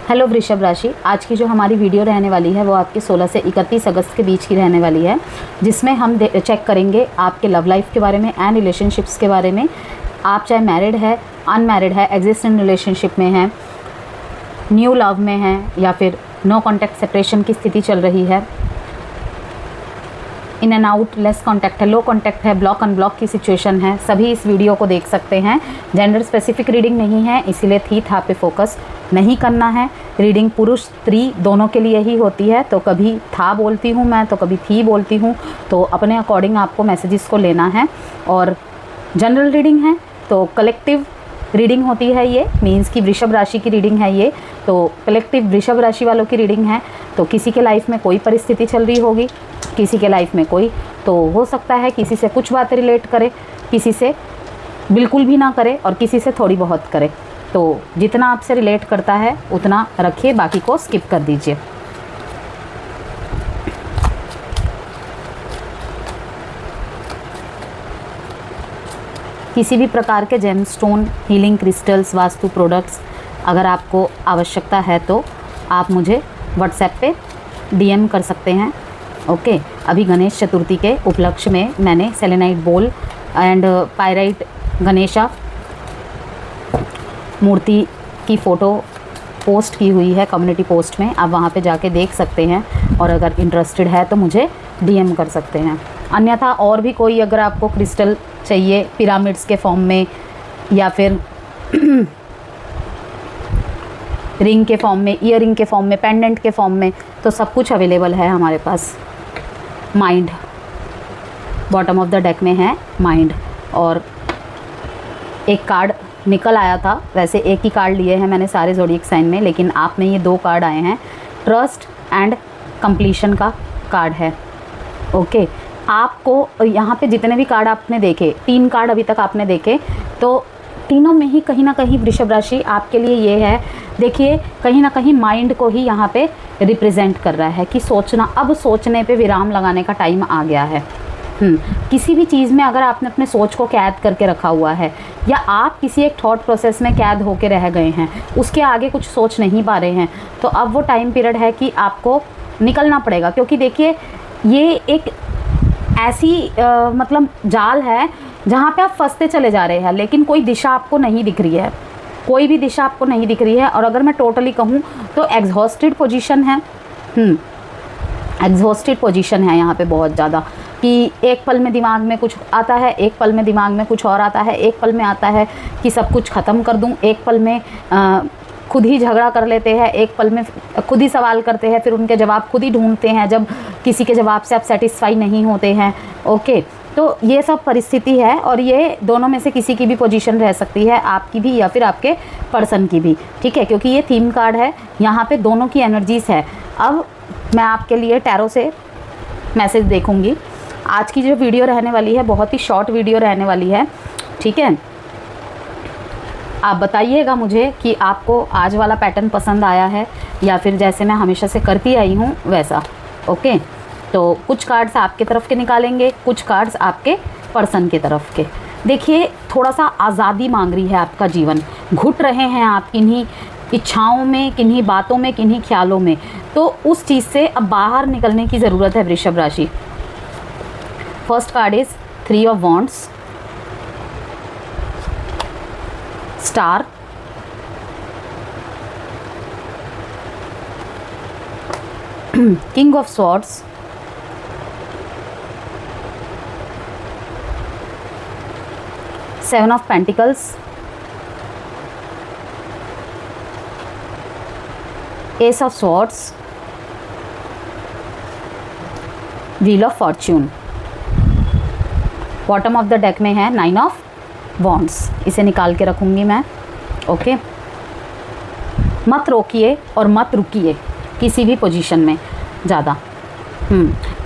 Hello वृषभ राशि, आज की जो हमारी वीडियो रहने वाली है वो आपके 16 से 31 अगस्त के बीच की रहने वाली है, जिसमें हम चेक करेंगे आपके लव लाइफ के बारे में एंड रिलेशनशिप्स के बारे में। आप चाहे मैरिड है, अनमैरिड है, एग्जिस्टिंग रिलेशनशिप में है, न्यू लव में है या फिर नो कॉन्टैक्ट सेपरेशन की स्थिति चल रही है, इन एंड आउट, लेस कॉन्टैक्ट है, लो कॉन्टैक्ट है, ब्लॉक अनब्लॉक की सिचुएशन है, सभी इस वीडियो को देख सकते हैं। जेंडर स्पेसिफिक रीडिंग नहीं है, इसीलिए थी था पे फोकस नहीं करना है। रीडिंग पुरुष स्त्री दोनों के लिए ही होती है, तो कभी था बोलती हूँ मैं तो कभी थी बोलती हूँ, तो अपने अकॉर्डिंग आपको मैसेजेस को लेना है। और जनरल रीडिंग है तो कलेक्टिव रीडिंग होती है, ये मीन्स कि वृषभ राशि की रीडिंग है ये, तो कलेक्टिव वृषभ राशि वालों की रीडिंग है। तो किसी के लाइफ में कोई परिस्थिति चल रही होगी, किसी के लाइफ में कोई, तो हो सकता है किसी से कुछ बातें रिलेट करे, किसी से बिल्कुल भी ना करे और किसी से थोड़ी बहुत करे। तो जितना आपसे रिलेट करता है उतना रखिए, बाकी को स्किप कर दीजिए। किसी भी प्रकार के gemstone, healing crystals, vastu products अगर आपको आवश्यकता है तो आप मुझे व्हाट्सएप पे DM कर सकते हैं। ओके, अभी गणेश चतुर्थी के उपलक्ष्य में मैंने सेलेनाइट बोल एंड पायराइट गणेशा मूर्ति की फ़ोटो पोस्ट की हुई है कम्युनिटी पोस्ट में, आप वहाँ पे जाके देख सकते हैं और अगर इंटरेस्टेड है तो मुझे DM कर सकते हैं। अन्यथा और भी कोई अगर आपको क्रिस्टल चाहिए पिरामिड्स के फॉर्म में या फिर रिंग के फॉर्म में, ईयरिंग के फॉर्म में, पेंडेंट के फॉर्म में, तो सब कुछ अवेलेबल है हमारे पास। Mind bottom of the deck में है माइंड, और एक कार्ड निकल आया था, वैसे एक ही कार्ड लिए हैं मैंने सारे ज़ोडिएक साइन में, लेकिन आप में ये 2 कार्ड आए हैं। ट्रस्ट एंड कंप्लीशन का कार्ड है। ओके, आपको यहाँ पे जितने भी कार्ड आपने देखे, 3 कार्ड अभी तक आपने देखे, तो तीनों में ही कहीं ना कहीं वृषभ राशि आपके लिए ये है, देखिए कहीं ना कहीं माइंड को ही यहाँ पे रिप्रेजेंट कर रहा है कि सोचना, अब सोचने पे विराम लगाने का टाइम आ गया है। किसी भी चीज़ में अगर आपने अपने सोच को कैद करके रखा हुआ है या आप किसी एक थॉट प्रोसेस में कैद होके रह गए हैं, उसके आगे कुछ सोच नहीं पा रहे हैं, तो अब वो टाइम पीरियड है कि आपको निकलना पड़ेगा। क्योंकि देखिए ये एक ऐसी मतलब जाल है जहाँ पे आप फंसते चले जा रहे हैं, लेकिन कोई दिशा आपको नहीं दिख रही है, कोई भी दिशा आपको नहीं दिख रही है। और अगर मैं टोटली कहूँ तो एग्जॉस्टेड पोजीशन है, एग्जॉस्टेड पोजीशन है यहाँ पे बहुत ज़्यादा, कि एक पल में दिमाग में कुछ आता है, एक पल में दिमाग में कुछ और आता है, एक पल में आता है कि सब कुछ ख़त्म कर दूँ, एक पल में खुद ही झगड़ा कर लेते हैं, एक पल में खुद ही सवाल करते हैं, फिर उनके जवाब खुद ही ढूंढते हैं जब किसी के जवाब से आप सेटिस्फाई नहीं होते हैं। ओके, तो ये सब परिस्थिति है और ये दोनों में से किसी की भी पोजीशन रह सकती है, आपकी भी या फिर आपके पर्सन की भी, ठीक है, क्योंकि ये थीम कार्ड है, यहाँ पे दोनों की एनर्जीज़ है। अब मैं आपके लिए टैरो से मैसेज देखूँगी। आज की जो वीडियो रहने वाली है बहुत ही शॉर्ट वीडियो रहने वाली है, ठीक है। आप बताइएगा मुझे कि आपको आज वाला पैटर्न पसंद आया है या फिर जैसे मैं हमेशा से करती आई हूँ वैसा। ओके, तो कुछ कार्ड्स आपके तरफ के निकालेंगे, कुछ कार्ड्स आपके पर्सन की तरफ के। देखिए थोड़ा सा आज़ादी मांग रही है आपका जीवन, घुट रहे हैं आप किन्हीं इच्छाओं में, किन्हीं बातों में, किन्हीं ख्यालों में, तो उस चीज़ से अब बाहर निकलने की ज़रूरत है वृषभ राशि। First card is 3 of wands, star, king of swords, seven of pentacles, S of swords, wheel of Fortune. Bottom of the deck में है 9 ऑफ वॉन्ड्स, इसे निकाल के रखूँगी मैं। ओके, मत रोकिए और मत रुकिए किसी भी पोजीशन में ज़्यादा।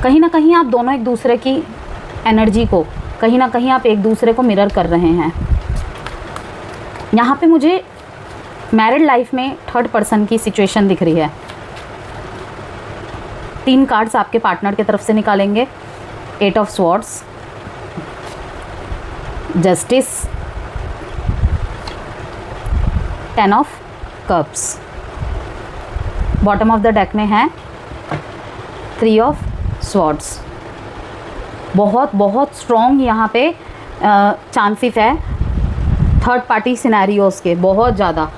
कहीं ना कहीं आप दोनों एक दूसरे की एनर्जी को, कहीं ना कहीं आप एक दूसरे को मिरर कर रहे हैं। यहाँ पे मुझे मैरिड लाइफ में थर्ड पर्सन की सिचुएशन दिख रही है। 3 कार्ड्स आपके पार्टनर की तरफ से निकालेंगे। 8 of swords, justice, 10 of cups. Bottom of the deck में है 3 ऑफ स्वॉर्ड्स। बहुत बहुत स्ट्रॉन्ग यहाँ पे चांसेस है थर्ड पार्टी सिनेरियोज़ के, बहुत ज़्यादा।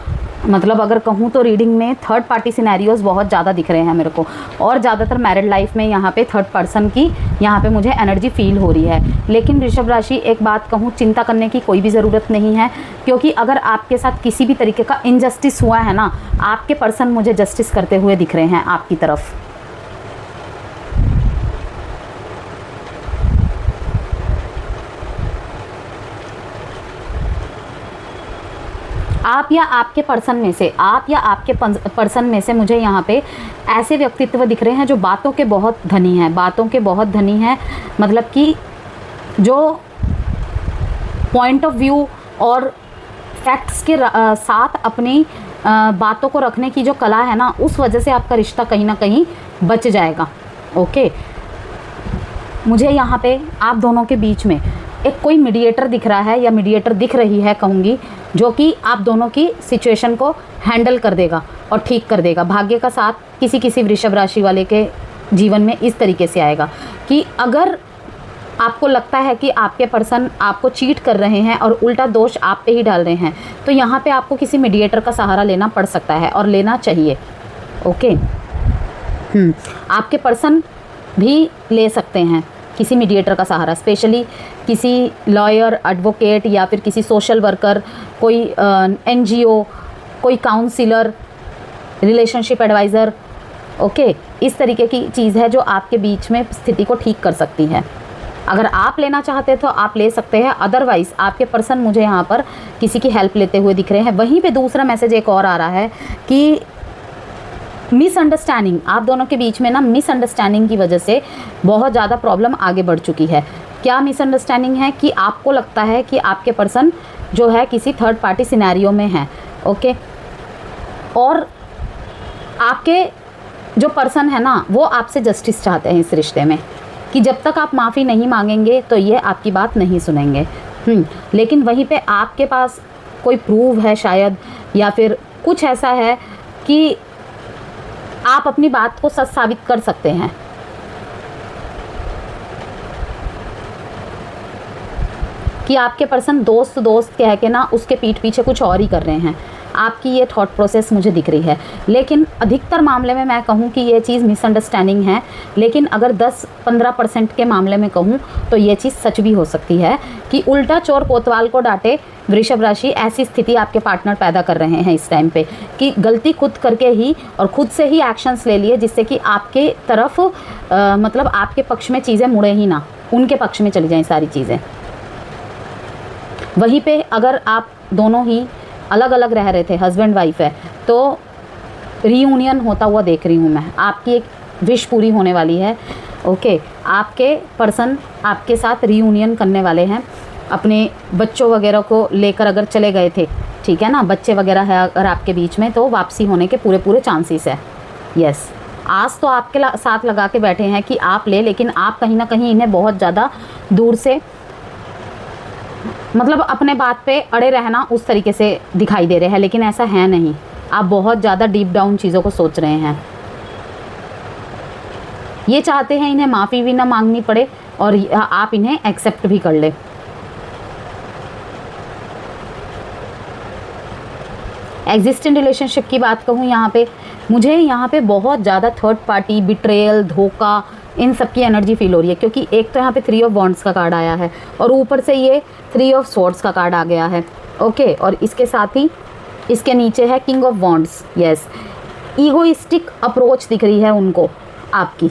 मतलब अगर कहूँ तो रीडिंग में थर्ड पार्टी सिनेरियोज़ बहुत ज़्यादा दिख रहे हैं मेरे को, और ज़्यादातर मैरिड लाइफ में यहाँ पे थर्ड पर्सन की यहाँ पे मुझे एनर्जी फील हो रही है। लेकिन वृषभ राशि, एक बात कहूँ, चिंता करने की कोई भी ज़रूरत नहीं है, क्योंकि अगर आपके साथ किसी भी तरीके का इनजस्टिस हुआ है ना, आपके पर्सन मुझे जस्टिस करते हुए दिख रहे हैं आपकी तरफ। आप या आपके पर्सन में से मुझे यहाँ पे ऐसे व्यक्तित्व दिख रहे हैं जो बातों के बहुत धनी हैं, मतलब कि जो पॉइंट ऑफ व्यू और फैक्ट्स के साथ अपनी बातों को रखने की जो कला है ना, उस वजह से आपका रिश्ता कहीं ना कहीं बच जाएगा। ओके, मुझे यहाँ पे आप दोनों के बीच में एक कोई मीडिएटर दिख रहा है, या मीडिएटर दिख रही है कहूँगी, जो कि आप दोनों की सिचुएशन को हैंडल कर देगा और ठीक कर देगा। भाग्य का साथ किसी वृषभ राशि वाले के जीवन में इस तरीके से आएगा कि अगर आपको लगता है कि आपके पर्सन आपको चीट कर रहे हैं और उल्टा दोष आप पे ही डाल रहे हैं, तो यहाँ पे आपको किसी मीडिएटर का सहारा लेना पड़ सकता है, और लेना चाहिए। ओके, आपके पर्सन भी ले सकते हैं किसी मीडिएटर का सहारा, स्पेशली किसी लॉयर, एडवोकेट, या फिर किसी सोशल वर्कर, कोई NGO, कोई काउंसलर, रिलेशनशिप एडवाइज़र। ओके, इस तरीके की चीज़ है जो आपके बीच में स्थिति को ठीक कर सकती है। अगर आप लेना चाहते तो आप ले सकते हैं, अदरवाइज़ आपके पर्सन मुझे यहाँ पर किसी की हेल्प लेते हुए दिख रहे हैं। वहीं पे दूसरा मैसेज एक और आ रहा है कि मिसअंडरस्टैंडिंग, आप दोनों के बीच में ना मिसअंडरस्टैंडिंग की वजह से बहुत ज़्यादा प्रॉब्लम आगे बढ़ चुकी है। क्या मिसअंडरस्टैंडिंग है कि आपको लगता है कि आपके पर्सन जो है किसी थर्ड पार्टी सिनेरियो में है। ओके, और आपके जो पर्सन है ना, वो आपसे जस्टिस चाहते हैं इस रिश्ते में, कि जब तक आप माफ़ी नहीं मांगेंगे तो ये आपकी बात नहीं सुनेंगे। लेकिन वहीं पे आपके पास कोई प्रूव है शायद, या फिर कुछ ऐसा है कि आप अपनी बात को सच साबित कर सकते हैं। कि आपके पर्सन दोस्त कह के ना उसके पीठ पीछे कुछ और ही कर रहे हैं। आपकी ये थॉट प्रोसेस मुझे दिख रही है, लेकिन अधिकतर मामले में मैं कहूँ कि ये चीज़ मिसअंडरस्टैंडिंग है। लेकिन अगर 10-15% के मामले में कहूँ तो ये चीज़ सच भी हो सकती है कि उल्टा चोर कोतवाल को डांटे वृषभ राशि, ऐसी स्थिति आपके पार्टनर पैदा कर रहे हैं इस टाइम पे, कि गलती खुद करके ही और खुद से ही एक्शंस ले लिए, जिससे कि आपके तरफ मतलब आपके पक्ष में चीज़ें मुड़े ही ना, उनके पक्ष में चली जाएँ सारी चीज़ें। वहीं पे अगर आप दोनों ही अलग अलग रह रहे थे, हस्बैंड वाइफ है, तो रीयूनियन होता हुआ देख रही हूँ मैं। आपकी एक विश पूरी होने वाली है। ओके, आपके पर्सन आपके साथ रीयूनियन करने वाले हैं। अपने बच्चों वगैरह को लेकर अगर चले गए थे, ठीक है ना, बच्चे वगैरह है अगर आपके बीच में, तो वापसी होने के पूरे चांसेस है। यस, आज तो आपके साथ लगा के बैठे हैं कि आप ले, लेकिन आप कहीं ना कहीं इन्हें बहुत ज़्यादा दूर से, मतलब अपने बात पे अड़े रहना उस तरीके से दिखाई दे रहे हैं, लेकिन ऐसा है नहीं। आप बहुत ज़्यादा डीप डाउन चीज़ों को सोच रहे हैं। ये चाहते हैं इन्हें माफ़ी भी ना मांगनी पड़े और आप इन्हें एक्सेप्ट भी कर ले। एग्जिस्टिंग रिलेशनशिप की बात कहूँ यहाँ पे, मुझे यहाँ पे बहुत ज़्यादा थर्ड पार्टी, बिट्रेयल, धोखा, इन सब की एनर्जी फील हो रही है। क्योंकि एक तो यहाँ पे 3 ऑफ वॉन्ड्स का कार्ड आया है और ऊपर से ये 3 ऑफ स्वॉर्ड्स का कार्ड आ गया है। ओके, और इसके साथ ही इसके नीचे है king of wands. Yes, egoistic approach दिख रही है उनको आपकी।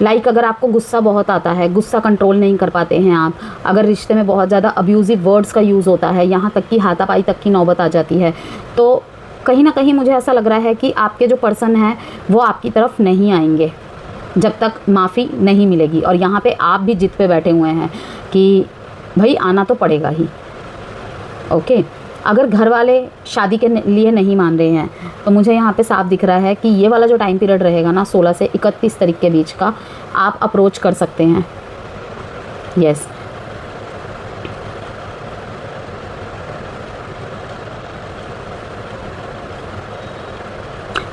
लाइक अगर आपको गुस्सा बहुत आता है, गुस्सा कंट्रोल नहीं कर पाते हैं आप, अगर रिश्ते में बहुत ज़्यादा अब्यूज़िव वर्ड्स का यूज़ होता है, यहाँ तक कि हाथापाई तक की नौबत आ जाती है, तो कहीं ना कहीं मुझे ऐसा लग रहा है कि आपके जो पर्सन हैं वो आपकी तरफ नहीं आएंगे जब तक माफ़ी नहीं मिलेगी। और यहाँ पे आप भी जिद पे बैठे हुए हैं कि भाई आना तो पड़ेगा ही। ओके, अगर घर वाले शादी के लिए नहीं मान रहे हैं, तो मुझे यहाँ पे साफ दिख रहा है कि ये वाला जो टाइम पीरियड रहेगा ना, 16 से 31 तारीख के बीच का, आप अप्रोच कर सकते हैं। यस,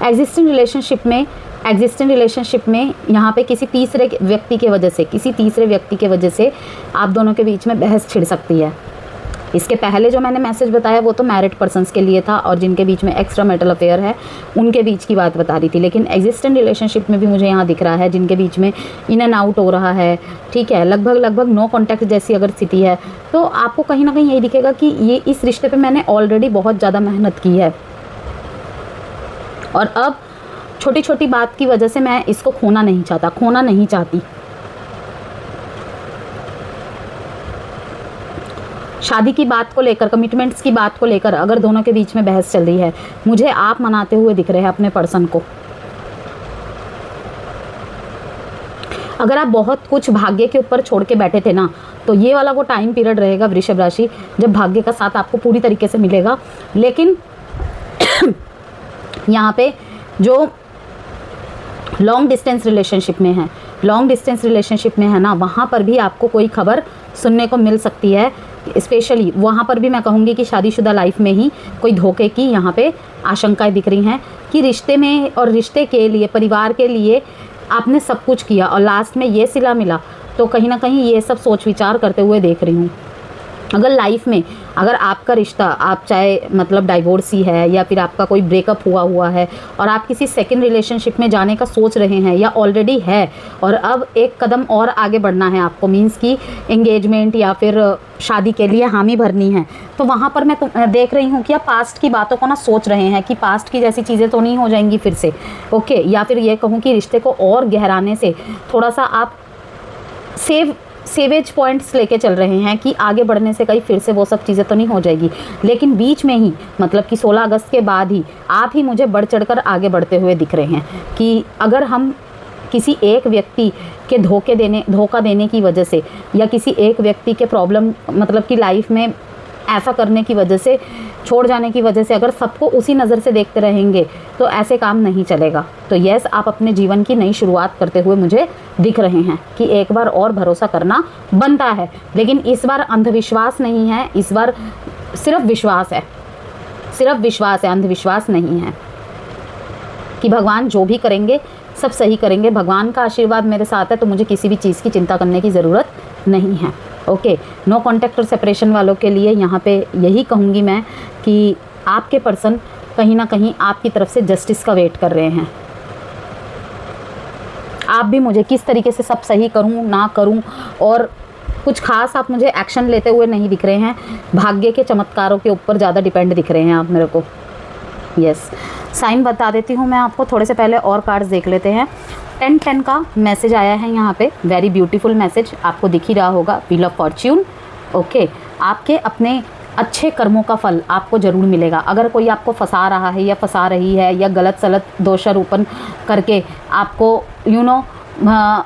एग्जिस्टिंग रिलेशनशिप में यहाँ पे किसी तीसरे व्यक्ति के वजह से आप दोनों के बीच में बहस छिड़ सकती है। इसके पहले जो मैंने मैसेज बताया वो तो मैरिड पर्सन्स के लिए था और जिनके बीच में एक्स्ट्रा मैरिटल अफेयर है उनके बीच की बात बता रही थी, लेकिन एग्जिस्टेंट रिलेशनशिप में भी मुझे यहाँ दिख रहा है जिनके बीच में इन एंड आउट हो रहा है, ठीक है, लगभग नो कॉन्टैक्ट जैसी अगर स्थिति है, तो आपको कहीं ना कहीं यही दिखेगा कि ये इस रिश्ते पर मैंने ऑलरेडी बहुत ज़्यादा मेहनत की है और अब छोटी छोटी बात की वजह से मैं इसको खोना नहीं चाहती। शादी की बात को लेकर, कमिटमेंट्स की बात को लेकर अगर दोनों के बीच में बहस चल रही है, मुझे आप मनाते हुए दिख रहे हैं अपने पर्सन को। अगर आप बहुत कुछ भाग्य के ऊपर छोड़ के बैठे थे ना, तो ये वाला वो टाइम पीरियड रहेगा वृषभ राशि जब भाग्य का साथ आपको पूरी तरीके से मिलेगा। लेकिन यहाँ पे जो लॉन्ग डिस्टेंस रिलेशनशिप में है ना, वहाँ पर भी आपको कोई खबर सुनने को मिल सकती है। स्पेशली वहाँ पर भी मैं कहूँगी कि शादीशुदा लाइफ में ही कोई धोखे की यहाँ पे आशंकाएं दिख रही हैं कि रिश्ते में और रिश्ते के लिए, परिवार के लिए आपने सब कुछ किया और लास्ट में ये सिला मिला, तो कहीं ना कहीं ये सब सोच विचार करते हुए देख रही हूँ। अगर लाइफ में अगर आपका रिश्ता, आप चाहे मतलब डाइवोर्सी है या फिर आपका कोई ब्रेकअप हुआ है और आप किसी सेकंड रिलेशनशिप में जाने का सोच रहे हैं या ऑलरेडी है और अब एक कदम और आगे बढ़ना है आपको, मीन्स कि एंगेजमेंट या फिर शादी के लिए हामी भरनी है, तो वहाँ पर मैं देख रही हूँ कि आप पास्ट की बातों को ना सोच रहे हैं कि पास्ट की जैसी चीज़ें तो नहीं हो जाएंगी फिर से, ओके। या फिर ये कहूँ कि रिश्ते को और गहराने से थोड़ा सा आप सेवेज पॉइंट्स लेके चल रहे हैं कि आगे बढ़ने से कहीं फिर से वो सब चीज़ें तो नहीं हो जाएगी। लेकिन बीच में ही मतलब कि 16 अगस्त के बाद ही आप ही मुझे बढ़ चढ़कर आगे बढ़ते हुए दिख रहे हैं कि अगर हम किसी एक व्यक्ति के धोखा देने की वजह से या किसी एक व्यक्ति के प्रॉब्लम मतलब कि लाइफ में ऐसा करने की वजह से, छोड़ जाने की वजह से अगर सबको उसी नज़र से देखते रहेंगे तो ऐसे काम नहीं चलेगा। तो यस, आप अपने जीवन की नई शुरुआत करते हुए मुझे दिख रहे हैं कि एक बार और भरोसा करना बनता है। लेकिन इस बार अंधविश्वास नहीं है, इस बार सिर्फ विश्वास है, अंधविश्वास नहीं है कि भगवान जो भी करेंगे सब सही करेंगे। भगवान का आशीर्वाद मेरे साथ है तो मुझे किसी भी चीज़ की चिंता करने की ज़रूरत नहीं है, ओके। नो कॉन्टैक्ट और सेपरेशन वालों के लिए यहाँ पे यही कहूँगी मैं कि आपके पर्सन कहीं ना कहीं आपकी तरफ से जस्टिस का वेट कर रहे हैं। आप भी मुझे किस तरीके से सब सही करूँ ना करूँ और कुछ खास आप मुझे एक्शन लेते हुए नहीं दिख रहे हैं। भाग्य के चमत्कारों के ऊपर ज़्यादा डिपेंड दिख रहे हैं आप मेरे को। यस, साइन बता देती हूँ मैं आपको। थोड़े से पहले और कार्ड्स देख लेते हैं। 10-10 का मैसेज आया है यहाँ पे, वेरी ब्यूटीफुल मैसेज, आपको दिख ही रहा होगा, व्हील ऑफ फॉर्च्यून, ओके। आपके अपने अच्छे कर्मों का फल आपको ज़रूर मिलेगा। अगर कोई आपको फंसा रहा है या फंसा रही है या गलत सलत दोषारोपण करके आपको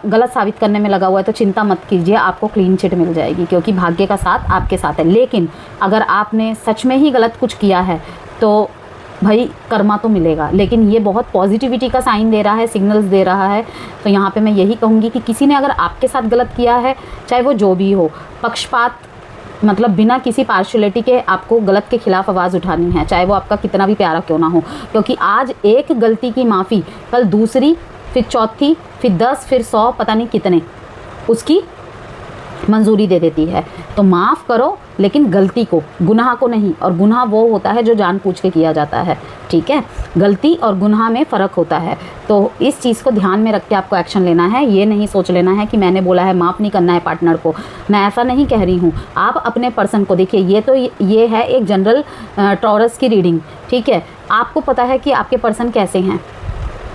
गलत साबित करने में लगा हुआ है तो चिंता मत कीजिए, आपको क्लीन चिट मिल जाएगी क्योंकि भाग्य का साथ आपके साथ है। लेकिन अगर आपने सच में ही गलत कुछ किया है तो भाई कर्मा तो मिलेगा। लेकिन ये बहुत पॉजिटिविटी का साइन दे रहा है, सिग्नल्स दे रहा है। तो यहाँ पे मैं यही कहूँगी कि किसी ने अगर आपके साथ गलत किया है, चाहे वो जो भी हो, पक्षपात मतलब बिना किसी पार्शलिटी के आपको गलत के खिलाफ आवाज़ उठानी है, चाहे वो आपका कितना भी प्यारा क्यों ना हो। क्योंकि आज एक गलती की माफ़ी कल दूसरी, फिर चौथी, फिर 10, फिर 100, पता नहीं कितने उसकी मंजूरी दे देती है। तो माफ़ करो लेकिन गलती को, गुनाह को नहीं। और गुनाह वो होता है जो जानबूझ के किया जाता है, ठीक है। गलती और गुनाह में फ़र्क होता है। तो इस चीज़ को ध्यान में रख के आपको एक्शन लेना है। ये नहीं सोच लेना है कि मैंने बोला है माफ़ नहीं करना है पार्टनर को, मैं ऐसा नहीं कह रही हूँ। आप अपने पर्सन को देखिए, ये है एक जनरल टॉरस की रीडिंग, ठीक है। आपको पता है कि आपके पर्सन कैसे हैं।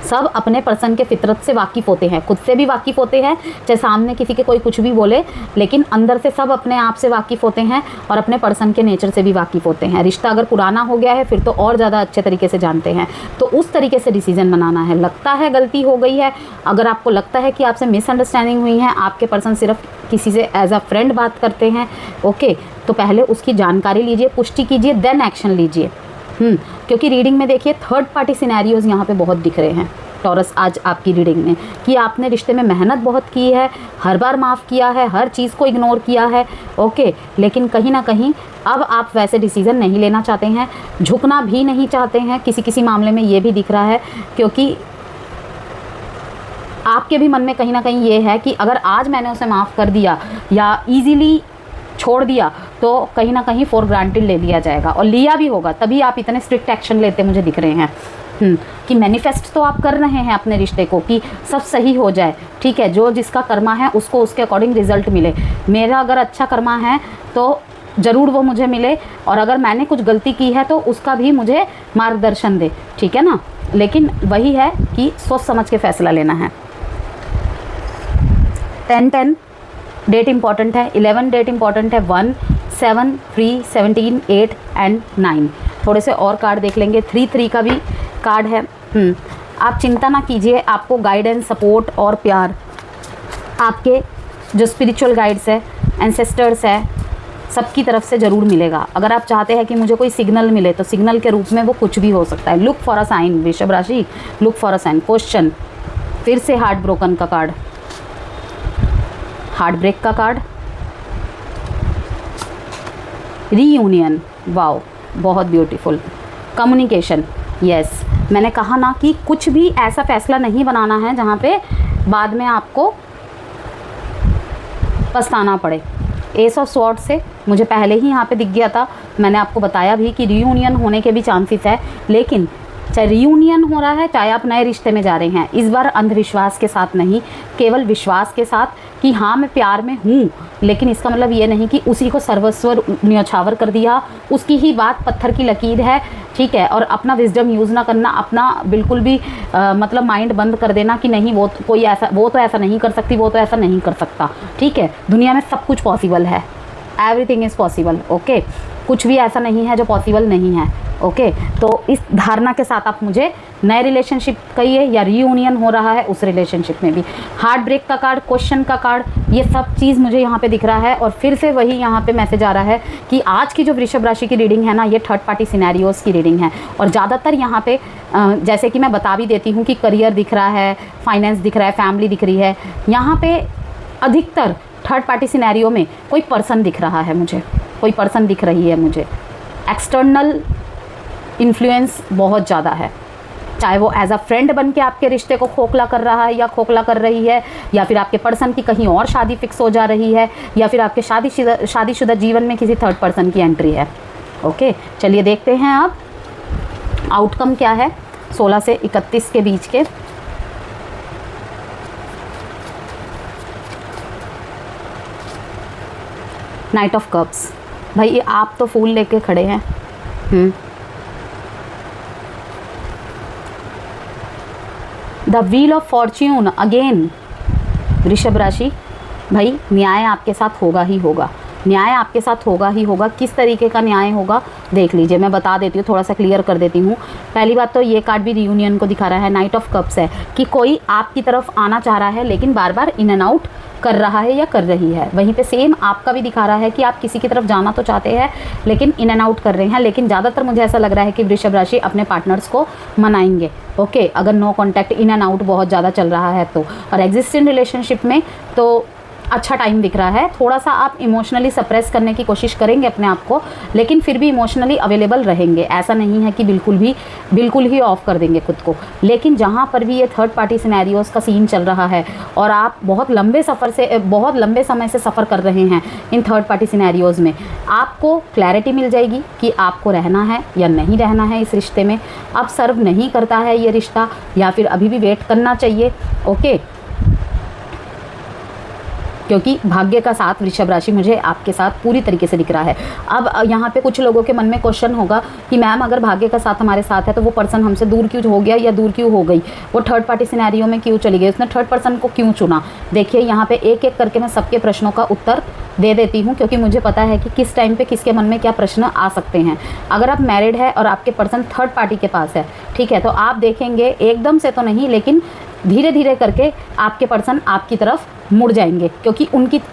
सब अपने पर्सन के फितरत से वाकिफ़ होते हैं, खुद से भी वाकिफ़ होते हैं, चाहे सामने किसी के कोई कुछ भी बोले, लेकिन अंदर से सब अपने आप से वाकिफ़ होते हैं और अपने पर्सन के नेचर से भी वाकिफ़ होते हैं। रिश्ता अगर पुराना हो गया है फिर तो और ज़्यादा अच्छे तरीके से जानते हैं। तो उस तरीके से डिसीजन बनाना है। लगता है गलती हो गई है, अगर आपको लगता है कि आपसे मिसअंडरस्टैंडिंग हुई है, आपके पर्सन सिर्फ किसी से एज अ फ्रेंड बात करते हैं, ओके, तो पहले उसकी जानकारी लीजिए, पुष्टि कीजिए, देन एक्शन लीजिए। क्योंकि रीडिंग में देखिए थर्ड पार्टी सिनेरियोज़ यहाँ पे बहुत दिख रहे हैं, टॉरस आज आपकी रीडिंग में, कि आपने रिश्ते में मेहनत बहुत की है, हर बार माफ़ किया है, हर चीज़ को इग्नोर किया है, ओके। लेकिन कहीं ना कहीं अब आप वैसे डिसीज़न नहीं लेना चाहते हैं, झुकना भी नहीं चाहते हैं, किसी किसी मामले में ये भी दिख रहा है, क्योंकि आपके भी मन में कहीं ना कहीं ये है कि अगर आज मैंने उसे माफ़ कर दिया या ईज़िली छोड़ दिया तो कहीं ना कहीं फॉर ग्रांटेड ले लिया जाएगा, और लिया भी होगा, तभी आप इतने स्ट्रिक्ट एक्शन लेते मुझे दिख रहे हैं। कि मैनिफेस्ट तो आप कर रहे हैं अपने रिश्ते को कि सब सही हो जाए, ठीक है, जो जिसका कर्मा है उसको उसके अकॉर्डिंग रिजल्ट मिले। मेरा अगर अच्छा कर्मा है तो ज़रूर वो मुझे मिले, और अगर मैंने कुछ गलती की है तो उसका भी मुझे मार्गदर्शन दे, ठीक है ना। लेकिन वही है कि सोच समझ के फ़ैसला लेना है। 10-10 डेट इंपॉर्टेंट है, 11 डेट इंपॉर्टेंट है, 1, 7, 3, 17, 8 एंड 9। थोड़े से और कार्ड देख लेंगे। 3 का भी कार्ड है। आप चिंता ना कीजिए, आपको गाइडेंस, सपोर्ट और प्यार आपके जो स्पिरिचुअल गाइड्स है, एंसेस्टर्स है, सबकी तरफ से ज़रूर मिलेगा। अगर आप चाहते हैं कि मुझे कोई सिग्नल मिले तो सिग्नल के रूप में वो कुछ भी हो सकता है। लुक फॉर अ साइन वृषभ राशि, look for a sign. Question, फिर से हार्ट ब्रोकन का कार्ड, हार्ट ब्रेक का कार्ड, रीयूनियन, वाओ बहुत ब्यूटीफुल। कम्युनिकेशन, यस, मैंने कहा ना कि कुछ भी ऐसा फैसला नहीं बनाना है जहाँ पे बाद में आपको पछताना पड़े। एस ऑफ स्वॉर्ड से मुझे पहले ही यहाँ पे दिख गया था, मैंने आपको बताया भी कि रीयूनियन होने के भी चांसेस है। लेकिन चाहे रीयूनियन हो रहा है, चाहे आप नए रिश्ते में जा रहे हैं, इस बार अंधविश्वास के साथ नहीं, केवल विश्वास के साथ कि हाँ मैं प्यार में हूँ, लेकिन इसका मतलब ये नहीं कि उसी को सर्वस्व न्यौछावर कर दिया, उसकी ही बात पत्थर की लकीर है, ठीक है। और अपना विजडम यूज़ ना करना, अपना बिल्कुल भी मतलब माइंड बंद कर देना कि नहीं वो तो ऐसा नहीं कर सकती, वो तो ऐसा नहीं कर सकता, ठीक है। दुनिया में सब कुछ पॉसिबल है, एवरीथिंग इज़ पॉसिबल, ओके। कुछ भी ऐसा नहीं है जो पॉसिबल नहीं है, ओके। तो इस धारणा के साथ आप मुझे नए रिलेशनशिप कहिए या रीयूनियन हो रहा है उस रिलेशनशिप में भी। हार्ट ब्रेक का कार्ड, क्वेश्चन का कार्ड, ये सब चीज़ मुझे यहाँ पे दिख रहा है। और फिर से वही यहाँ पे मैसेज आ रहा है कि आज की जो वृषभ राशि की रीडिंग है ना, ये थर्ड पार्टी सिनेरियोज़ की रीडिंग है। और ज़्यादातर यहाँ पे जैसे कि मैं बता भी देती हूँ कि करियर दिख रहा है, फाइनेंस दिख रहा है, फैमिली दिख रही है, यहाँ पे अधिकतर थर्ड पार्टी सिनेरियो में कोई पर्सन दिख रहा है मुझे, कोई पर्सन दिख रही है मुझे। एक्सटर्नल इन्फ्लुएंस बहुत ज़्यादा है, चाहे वो एज अ फ्रेंड बन के आपके रिश्ते को खोखला कर रहा है या खोखला कर रही है, या फिर आपके पर्सन की कहीं और शादी फिक्स हो जा रही है, या फिर आपके शादीशुदा जीवन में किसी थर्ड पर्सन की एंट्री है, ओके। चलिए देखते हैं अब आउटकम क्या है 16 से 31 के बीच के। नाइट ऑफ कप्स, भाई आप तो फूल लेके खड़े हैं। The wheel of Fortune again, वृषभ राशि, भाई न्याय आपके साथ होगा ही होगा, न्याय आपके साथ होगा ही होगा। किस तरीके का न्याय होगा देख लीजिए, मैं बता देती हूँ, थोड़ा सा क्लियर कर देती हूँ। पहली बात तो ये कार्ड भी रियूनियन को दिखा रहा है, नाइट ऑफ कप्स है कि कोई आपकी तरफ आना चाह रहा है लेकिन बार बार इन एंड आउट कर रहा है या कर रही है। वहीं पे सेम आपका भी दिखा रहा है कि आप किसी की तरफ जाना तो चाहते हैं लेकिन इन एंड आउट कर रहे हैं। लेकिन ज़्यादातर मुझे ऐसा लग रहा है कि वृषभ राशि अपने पार्टनर्स को मनाएंगे, ओके, अगर no contact, in and out बहुत ज़्यादा चल रहा है तो। और एग्जिस्टिंग रिलेशनशिप में तो अच्छा टाइम दिख रहा है। थोड़ा सा आप इमोशनली सप्रेस करने की कोशिश करेंगे अपने आप को, लेकिन फिर भी इमोशनली अवेलेबल रहेंगे। ऐसा नहीं है कि बिल्कुल ही ऑफ कर देंगे खुद को। लेकिन जहाँ पर भी ये थर्ड पार्टी सिनेरियोज़ का सीन चल रहा है और आप बहुत लंबे समय से सफ़र कर रहे हैं इन थर्ड पार्टी सिनेरियोज़ में, आपको क्लैरिटी मिल जाएगी कि आपको रहना है या नहीं रहना है इस रिश्ते में। अब सर्व नहीं करता है ये रिश्ता या फिर अभी भी वेट करना चाहिए, ओके। क्योंकि भाग्य का साथ वृषभ राशि मुझे आपके साथ पूरी तरीके से दिख रहा है। अब यहाँ पे कुछ लोगों के मन में क्वेश्चन होगा कि मैम अगर भाग्य का साथ हमारे साथ है तो वो पर्सन हमसे दूर क्यों हो गया या दूर क्यों हो गई, वो थर्ड पार्टी सिनेरियो में क्यों चली गई, उसने थर्ड पर्सन को क्यों चुना। देखिए यहाँ पे एक एक करके मैं सबके प्रश्नों का उत्तर दे देती हूँ, क्योंकि मुझे पता है कि किस टाइम पे किसके मन में क्या प्रश्न आ सकते हैं। अगर आप मैरिड है और आपके पर्सन थर्ड पार्टी के पास है, ठीक है, तो आप देखेंगे एकदम से तो नहीं, लेकिन धीरे धीरे करके आपके पर्सन आपकी तरफ मुड़ जाएंगे, क्योंकि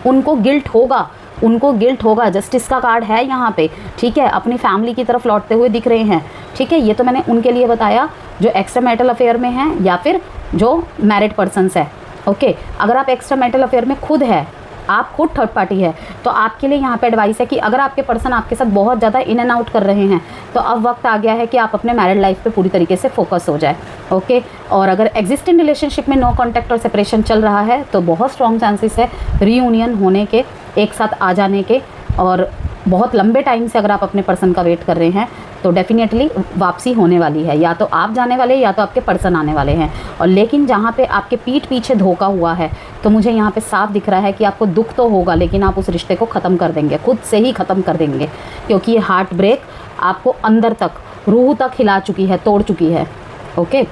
उनको गिल्ट होगा उनको गिल्ट होगा, जस्टिस का कार्ड है यहाँ पे, ठीक है, अपनी फैमिली की तरफ लौटते हुए दिख रहे हैं, ठीक है। ये तो मैंने उनके लिए बताया जो एक्स्ट्रा मैरिटल अफेयर में हैं या फिर जो मैरिड पर्सन्स है, ओके। अगर आप एक्स्ट्रा मैरिटल अफेयर में खुद है, आप खुद थर्ड पार्टी है, तो आपके लिए यहाँ पे एडवाइस है कि अगर आपके पर्सन आपके साथ बहुत ज़्यादा इन एंड आउट कर रहे हैं तो अब वक्त आ गया है कि आप अपने मैरिड लाइफ पे पूरी तरीके से फोकस हो जाए, ओके। और अगर एग्जिस्टिंग रिलेशनशिप में नो कॉन्टैक्ट और सेपरेशन चल रहा है तो बहुत स्ट्रॉन्ग चांसेस है रीयूनियन होने के, एक साथ आ जाने के। और बहुत लंबे टाइम से अगर आप अपने पर्सन का वेट कर रहे हैं तो डेफिनेटली वापसी होने वाली है, या तो आप जाने वाले या तो आपके पर्सन आने वाले हैं। और लेकिन जहाँ पे आपके पीठ पीछे धोखा हुआ है तो मुझे यहाँ पे साफ दिख रहा है कि आपको दुख तो होगा लेकिन आप उस रिश्ते को ख़त्म कर देंगे, खुद से ही ख़त्म कर देंगे, क्योंकि ये हार्ट ब्रेक आपको अंदर तक, रूह तक हिला चुकी है, तोड़ चुकी है, ओके।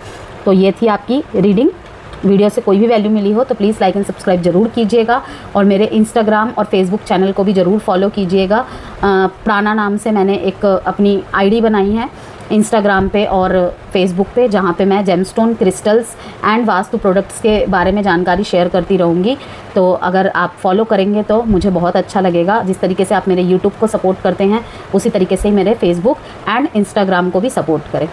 तो ये थी आपकी रीडिंग। वीडियो से कोई भी वैल्यू मिली हो तो प्लीज़ लाइक एंड सब्सक्राइब ज़रूर कीजिएगा और मेरे इंस्टाग्राम और फेसबुक चैनल को भी ज़रूर फॉलो कीजिएगा। प्राणा नाम से मैंने एक अपनी आईडी बनाई है इंस्टाग्राम पे और फेसबुक पे, जहाँ पे मैं gemstone, crystals and vastu products के बारे में जानकारी शेयर करती रहूँगी। तो अगर आप फॉलो करेंगे तो मुझे बहुत अच्छा लगेगा। जिस तरीके से आप मेरे यूट्यूब को सपोर्ट करते हैं उसी तरीके से ही मेरे फेसबुक एंड इंस्टाग्राम को भी सपोर्ट करें।